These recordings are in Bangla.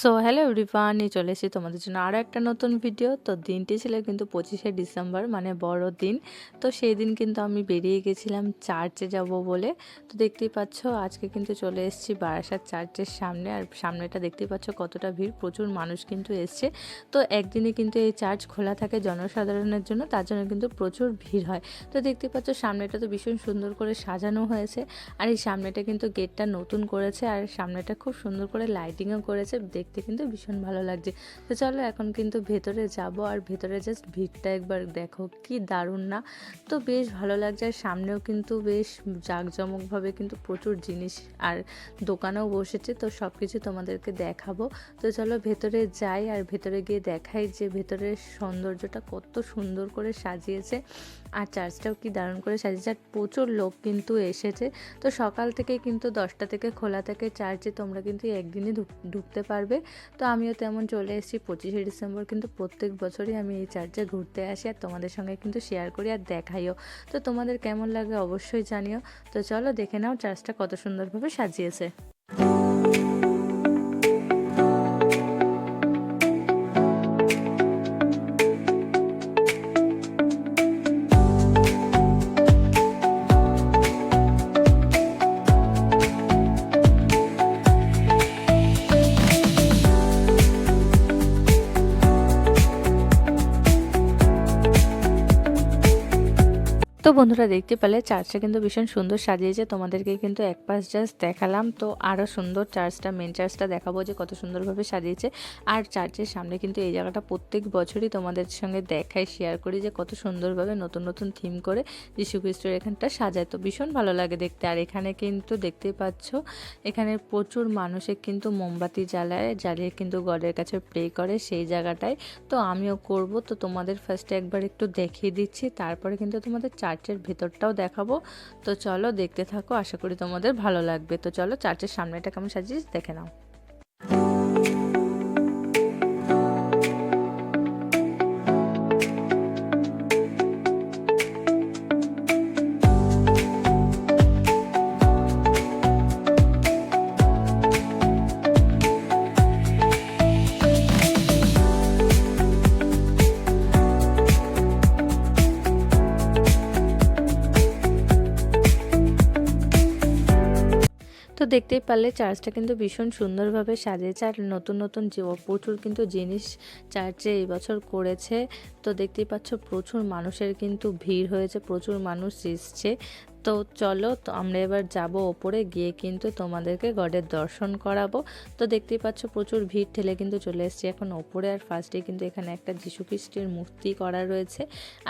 সো হ্যালো এভরিওয়ান, নিয়ে চলে এসেছি তোমাদের জন্য আরও একটা নতুন ভিডিও। তো দিনটি ছিল কিন্তু 25শে ডিসেম্বর, মানে বড় দিন। তো সেই দিন কিন্তু আমি বেরিয়ে গেছিলাম চার্চে যাব বলে। তো দেখতেই পাচ্ছ আজকে কিন্তু চলে এসেছি বারাসাত চার্চের সামনে। আর সামনেটা দেখতেই পাচ্ছ কতটা ভিড়, প্রচুর মানুষ কিন্তু এসছে। তো একদিনে কিন্তু এই চার্চ খোলা থাকে জনসাধারণের জন্য, তার জন্য কিন্তু প্রচুর ভিড় হয়। তো দেখতেই পাচ্ছ সামনেটা তো ভীষণ সুন্দর করে সাজানো হয়েছে। আর এই সামনেটা কিন্তু গেটটা নতুন করেছে, আর সামনেটা খুব সুন্দর করে লাইটিংও করেছে, দেখতে কিন্তু ভীষণ ভালো লাগছে। তো চলো এখন কিন্তু ভেতরে যাব, আর ভেতরে জাস্ট ভিড়টা একবার দেখো কি দারুণ না। তো বেশ ভালো লাগছে, আর সামনেও কিন্তু বেশ জাঁকজমকভাবে কিন্তু প্রচুর জিনিস আর দোকানেও বসেছে। তো সব কিছু তোমাদেরকে দেখাবো। তো চলো ভেতরে যাই, আর ভেতরে গিয়ে দেখাই যে ভেতরের সৌন্দর্যটা কত সুন্দর করে সাজিয়েছে, আর চার্চটাও কি দারুণ করে সাজিয়েছে। আর প্রচুর লোক কিন্তু এসেছে। তো সকাল থেকে কিন্তু 10টা থেকে খোলা থাকে চার্চে, তোমরা কিন্তু একদিনই ঢুকতে পারবে। তো আমিও তেমন চলে এসেছি 25শে ডিসেম্বর, কিন্তু প্রত্যেক বছরই আমি এই চার্চে ঘুরতে আসি, আর তোমাদের সঙ্গে কিন্তু শেয়ার করি আর দেখাইও। তো তোমাদের কেমন লাগে অবশ্যই জানিও। তো চলো দেখে নাও চার্চটা কত সুন্দরভাবে সাজিয়েছে। তো বন্ধুরা দেখতে পেলে চার্চটা কিন্তু ভীষণ সুন্দর সাজিয়েছে, তোমাদেরকে কিন্তু এক পাশ জাস্ট দেখালাম। তো আরও সুন্দর চার্চটা, মেন চার্চটা দেখাবো যে কত সুন্দরভাবে সাজিয়েছে। আর চার্চের সামনে কিন্তু এই জায়গাটা প্রত্যেক বছরই তোমাদের সঙ্গে দেখাই, শেয়ার করি যে কত সুন্দরভাবে নতুন নতুন থিম করে যীশু খ্রিস্টের এখানটা সাজায়। তো ভীষণ ভালো লাগে দেখতে। আর এখানে কিন্তু দেখতেই পাচ্ছ এখানে প্রচুর মানুষের কিন্তু মোমবাতি জ্বালিয়ে কিন্তু গডের কাছে প্রে করে সেই জায়গাটায়। তো আমিও করব। তো তোমাদের ফার্স্টে একবার একটু দেখিয়ে দিচ্ছি, তারপরে কিন্তু তোমাদের চার্চের ভেতরটাও দেখাবো। তো চলো দেখতে থাকো, আশা করি তোমাদের ভালো লাগবে। তো চলো চার্চের সামনেটা কেমন সাজিয়েছি দেখে নাও। তো দেখতেই পারলে চার্চটা কিন্তু ভীষণ সুন্দরভাবে সাজিয়েছে, আর নতুন নতুন প্রচুর কিন্তু জিনিস চার্চে এই বছর করেছে। তো দেখতেই পাচ্ছ প্রচুর মানুষের কিন্তু ভিড় হয়েছে, প্রচুর মানুষ এসছে। তো চলো, তো আমরা এবার যাব ওপরে, গিয়ে কিন্তু তোমাদেরকে গডের দর্শন করাবো। তো দেখতেই পাচ্ছ প্রচুর ভিড় ঠেলে কিন্তু চলে এসেছি এখন ওপরে। আর ফার্স্টে কিন্তু এখানে একটা যীশু খ্রিস্টের মূর্তি করা রয়েছে,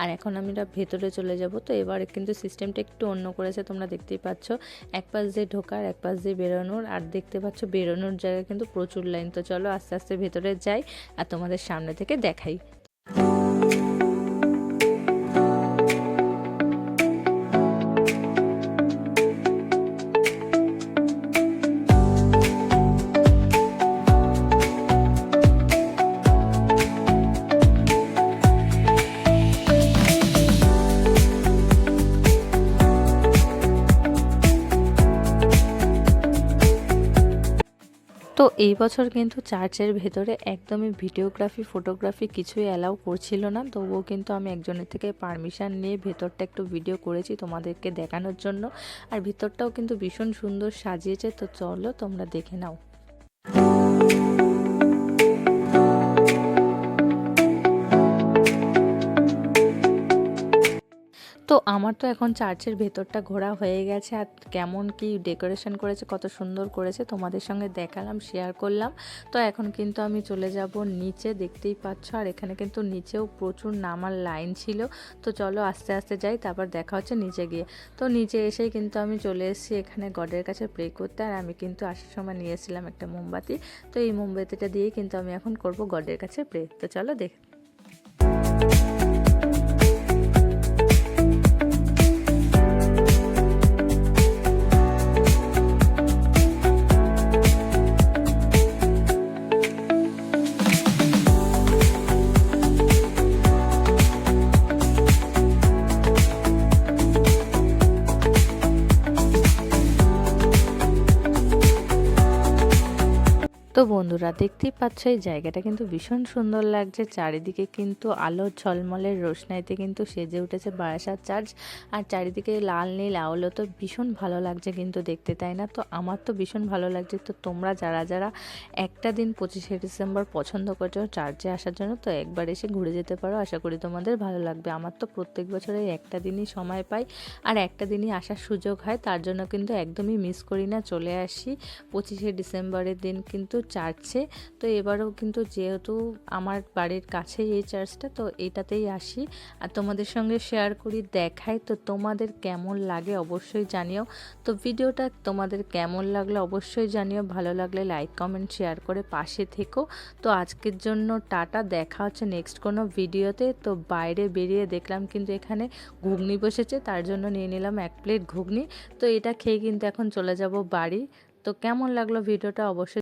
আর এখন আমরা ভেতরে চলে যাব। তো এবারে কিন্তু সিস্টেমটা একটু অন্য করেছে, তোমরা দেখতেই পাচ্ছ এক পাশ দিয়ে ঢোকার, এক পাশ দিয়ে বেরোনোর। আর দেখতে পাচ্ছ বেরোনোর জায়গায় কিন্তু প্রচুর লাইন। তো চলো আস্তে আস্তে ভেতরে যাই, আর তোমাদের সামনে থেকে দেখাই। তো এই বছর কিন্তু চার্চের ভেতরে একদমই ভিডিওগ্রাফি ফটোগ্রাফি কিছুই অ্যালাউ করছিল না, তবুও কিন্তু আমি একজনের থেকে পারমিশন নিয়ে ভেতরটা একটু ভিডিও করেছি তোমাদেরকে দেখানোর জন্য। আর ভিতরটাও কিন্তু ভীষণ সুন্দর সাজিয়েছে। তো চলো তোমরা দেখে নাও। তো আমার তো এখন চার্চের ভেতরটা ঘোরা হয়ে গেছে, আর কেমন কি ডেকোরেশন করেছে, কত সুন্দর করেছে তোমাদের সঙ্গে দেখালাম, শেয়ার করলাম। তো এখন কিন্তু আমি চলে যাব নিচে, দেখতেই পাচ্ছ। আর এখানে কিন্তু নিচেও প্রচুর নামার লাইন ছিল। তো চলো আস্তে আস্তে যাই, তারপর দেখা হচ্ছে নিচে গিয়ে। তো নিচে এসেই কিন্তু আমি চলে এসেছি এখানে গডের কাছে প্রে করতে। আর আমি কিন্তু আসার সময় নিয়ে এসেছিলাম একটা মোমবাতি। তো এই মোমবাতিটা দিয়েই কিন্তু আমি এখন করব গডের কাছে প্রে। তো চলো দেখ। তো বন্ধুরা দেখতেই পাচ্ছ এই জায়গাটা কিন্তু ভীষণ সুন্দর লাগছে, চারিদিকে কিন্তু আলো ঝলমলের রোশনাইতে কিন্তু সেজে উঠেছে বারাসাত চার্চ। আর চারিদিকে লাল নীল আলো, তো ভীষণ ভালো লাগছে কিন্তু দেখতে, তাই না? তো আমার তো ভীষণ ভালো লাগছে। তো তোমরা যারা যারা একটা দিন 25শে ডিসেম্বর পছন্দ করছো চার্চে আসার জন্য, তো একবার এসে ঘুরে যেতে পারো, আশা করি তোমাদের ভালো লাগবে। আমার তো প্রত্যেক বছর এই একটা দিনই সময় পাই আর একটা দিনই আসার সুযোগ হয়, তার জন্য কিন্তু একদমই মিস করি না, চলে আসি 25শে ডিসেম্বরের দিন কিন্তু চার্চে। তো এবারও কিন্তু যেহেতু আমার বাড়ির কাছেই এই চার্চটা, তো এটাতেই আসি আর তোমাদের সঙ্গে শেয়ার করি, দেখাই। তো তোমাদের কেমন লাগে অবশ্যই জানিও। তো ভিডিওটা তোমাদের কেমন লাগলো অবশ্যই জানিও, ভালো লাগলে লাইক কমেন্ট শেয়ার করে পাশে থেকো। তো আজকের জন্য টাটা, দেখা হচ্ছে নেক্সট কোনো ভিডিওতে। তো বাইরে বেরিয়ে দেখলাম কিন্তু এখানে ঘুগনি বসেছে, তার জন্য নিয়ে নিলাম 1 প্লেট ঘুগনি। তো এটা খেয়ে কিন্তু এখন চলে যাব বাড়ি। তো কেমন লাগলো ভিডিওটা অবশ্যই